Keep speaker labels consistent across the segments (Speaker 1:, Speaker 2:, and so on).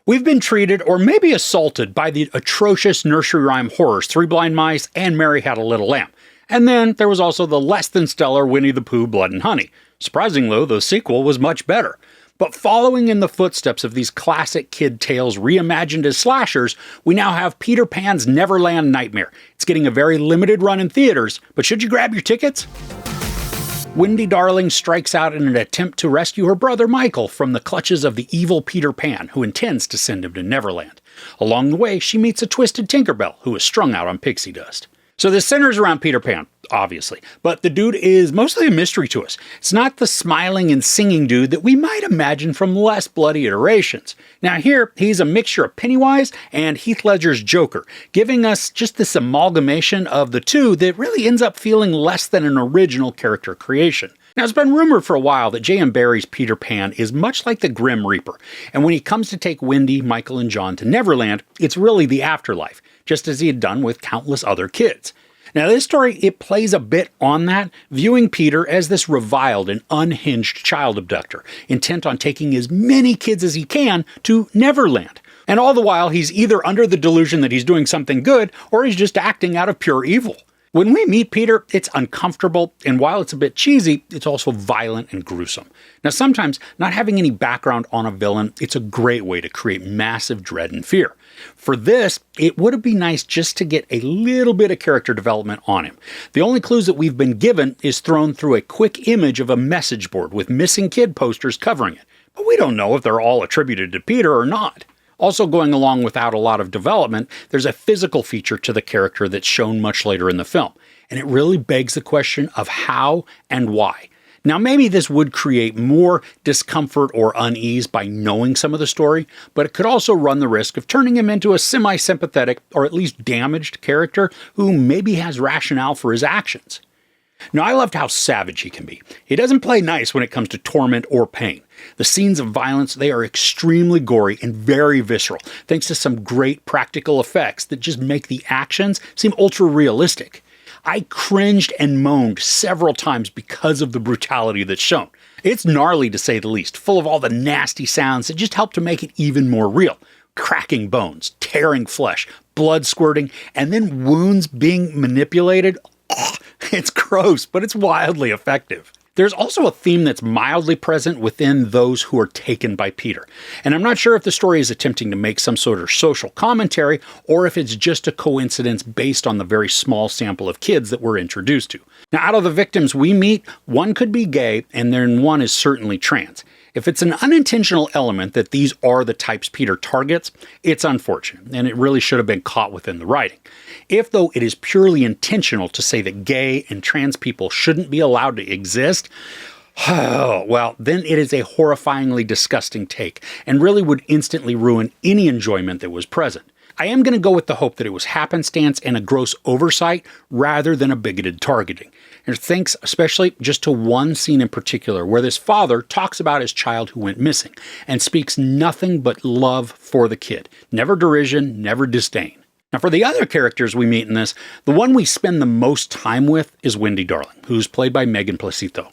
Speaker 1: We've been treated, or maybe assaulted, by the atrocious nursery rhyme horrors Three Blind Mice and Mary Had a Little Lamb. And then there was also the less than stellar Winnie the Pooh, Blood and Honey. Surprisingly, though, the sequel was much better. But following in the footsteps of these classic kid tales reimagined as slashers, we now have Peter Pan's Neverland Nightmare. It's getting a very limited run in theaters, but should you grab your tickets? Wendy Darling strikes out in an attempt to rescue her brother Michael from the clutches of the evil Peter Pan, who intends to send him to Neverland. Along the way, she meets a twisted Tinkerbell, who is strung out on pixie dust. So this centers around Peter Pan, obviously, but the dude is mostly a mystery to us. It's not the smiling and singing dude that we might imagine from less bloody iterations. Now here, he's a mixture of Pennywise and Heath Ledger's Joker, giving us just this amalgamation of the two that really ends up feeling less than an original character creation. Now, it's been rumored for a while that J.M. Barrie's Peter Pan is much like the Grim Reaper, and when he comes to take Wendy, Michael, and John to Neverland, it's really the afterlife, just as he had done with countless other kids. Now, this story, it plays a bit on that, viewing Peter as this reviled and unhinged child abductor, intent on taking as many kids as he can to Neverland. And all the while, he's either under the delusion that he's doing something good, or he's just acting out of pure evil. When we meet Peter, it's uncomfortable, and while it's a bit cheesy, it's also violent and gruesome. Now, sometimes, not having any background on a villain, it's a great way to create massive dread and fear. For this, it would be nice just to get a little bit of character development on him. The only clues that we've been given is thrown through a quick image of a message board with missing kid posters covering it. But we don't know if they're all attributed to Peter or not. Also going along without a lot of development, there's a physical feature to the character that's shown much later in the film, and it really begs the question of how and why. Now, maybe this would create more discomfort or unease by knowing some of the story, but it could also run the risk of turning him into a semi-sympathetic or at least damaged character who maybe has rationale for his actions. Now, I loved how savage he can be. He doesn't play nice when it comes to torment or pain. The scenes of violence, they are extremely gory and very visceral, thanks to some great practical effects that just make the actions seem ultra-realistic. I cringed and moaned several times because of the brutality that's shown. It's gnarly to say the least, full of all the nasty sounds that just help to make it even more real. Cracking bones, tearing flesh, blood squirting, and then wounds being manipulated. Ugh, it's gross, but it's wildly effective. There's also a theme that's mildly present within those who are taken by Peter. And I'm not sure if the story is attempting to make some sort of social commentary or if it's just a coincidence based on the very small sample of kids that we're introduced to. Now, out of the victims we meet, one could be gay and then one is certainly trans. If it's an unintentional element that these are the types Peter targets, it's unfortunate, and it really should have been caught within the writing. If, though, it is purely intentional to say that gay and trans people shouldn't be allowed to exist, well, then it is a horrifyingly disgusting take, and really would instantly ruin any enjoyment that was present. I am going to go with the hope that it was happenstance and a gross oversight rather than a bigoted targeting. And thanks especially just to one scene in particular where this father talks about his child who went missing and speaks nothing but love for the kid. Never derision, never disdain. Now, for the other characters we meet in this, the one we spend the most time with is Wendy Darling, who's played by Megan Placito.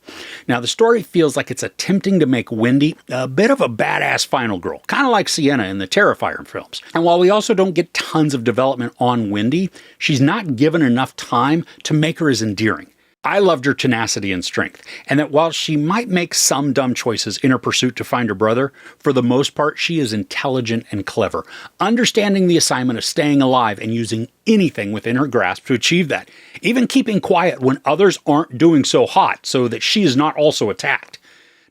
Speaker 1: Now, the story feels like it's attempting to make Wendy a bit of a badass final girl, kind of like Sienna in the Terrifier films. And while we also don't get tons of development on Wendy, she's not given enough time to make her as endearing. I loved her tenacity and strength, and that while she might make some dumb choices in her pursuit to find her brother, for the most part she is intelligent and clever, understanding the assignment of staying alive and using anything within her grasp to achieve that, even keeping quiet when others aren't doing so hot so that she is not also attacked.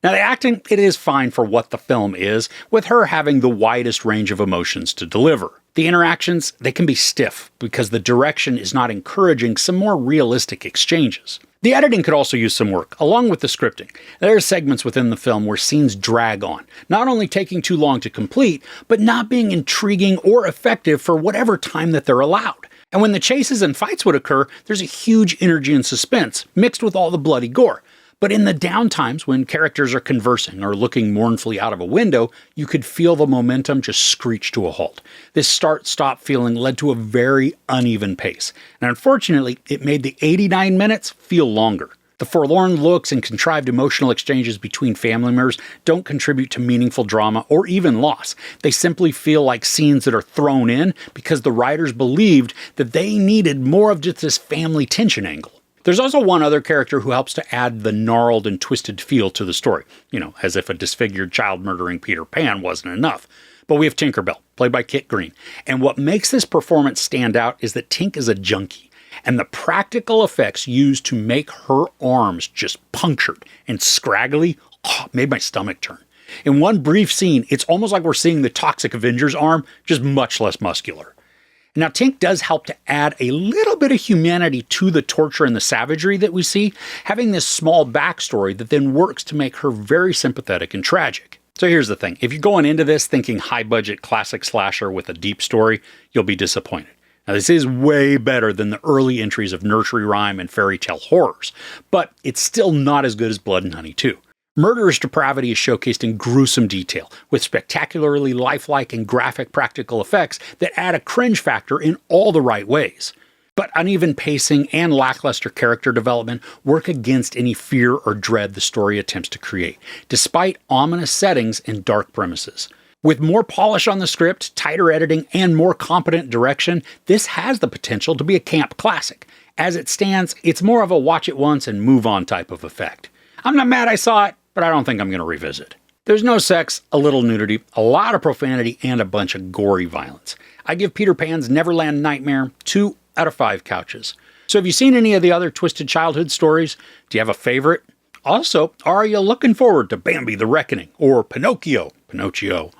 Speaker 1: Now, the acting, it is fine for what the film is, with her having the widest range of emotions to deliver. The interactions, they can be stiff because the direction is not encouraging some more realistic exchanges. The editing could also use some work, along with the scripting. There are segments within the film where scenes drag on, not only taking too long to complete, but not being intriguing or effective for whatever time that they're allowed. And when the chases and fights would occur, there's a huge energy and suspense, mixed with all the bloody gore. But in the downtimes, when characters are conversing or looking mournfully out of a window, you could feel the momentum just screech to a halt. This start-stop feeling led to a very uneven pace. And unfortunately, it made the 89 minutes feel longer. The forlorn looks and contrived emotional exchanges between family members don't contribute to meaningful drama or even loss. They simply feel like scenes that are thrown in because the writers believed that they needed more of just this family tension angle. There's also one other character who helps to add the gnarled and twisted feel to the story, as if a disfigured child murdering Peter Pan wasn't enough. But we have Tinkerbell, played by Kit Green. And what makes this performance stand out is that Tink is a junkie. And the practical effects used to make her arms just punctured and scraggly made my stomach turn. In one brief scene, it's almost like we're seeing the Toxic Avenger's arm, just much less muscular. Now, Tink does help to add a little bit of humanity to the torture and the savagery that we see, having this small backstory that then works to make her very sympathetic and tragic. So here's the thing. If you're going into this thinking high-budget classic slasher with a deep story, you'll be disappointed. Now, this is way better than the early entries of nursery rhyme and fairy tale horrors, but it's still not as good as Blood and Honey 2. Murderous depravity is showcased in gruesome detail, with spectacularly lifelike and graphic practical effects that add a cringe factor in all the right ways. But uneven pacing and lackluster character development work against any fear or dread the story attempts to create, despite ominous settings and dark premises. With more polish on the script, tighter editing, and more competent direction, this has the potential to be a camp classic. As it stands, it's more of a watch it once and move on type of effect. I'm not mad I saw it, but I don't think I'm going to revisit. There's no sex, a little nudity, a lot of profanity, and a bunch of gory violence. I give Peter Pan's Neverland Nightmare 2 out of 5 couches. So have you seen any of the other twisted childhood stories? Do you have a favorite? Also, are you looking forward to Bambi the Reckoning or Pinocchio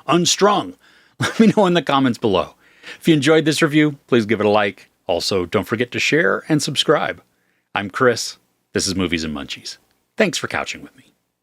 Speaker 1: Unstrung? Let me know in the comments below. If you enjoyed this review, please give it a like. Also, don't forget to share and subscribe. I'm Chris. This is Movies and Munchies. Thanks for couching with me.